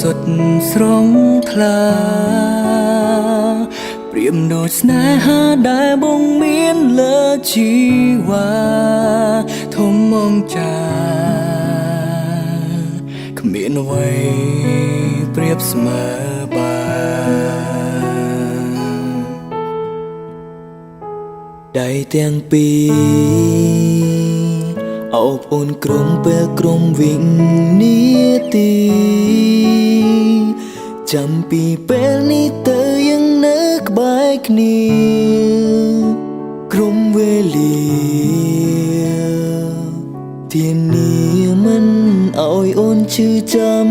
សុទ្ធស្រងថ្លាព្រៀមដូចស្នេហាដែលបងមានលើជីវ៉ាធំមងចាគ្មានអ្វីប្រៀបស្មើបានដៃទាំងពីរអោបអូនក្រុមពេលក្រុមវិញនាទីចាំពីពេលនេះទៅยังនៅក្បែរគ្នាក្រុមវេលាធានាមិនឲ្យអូនឈឺចាំ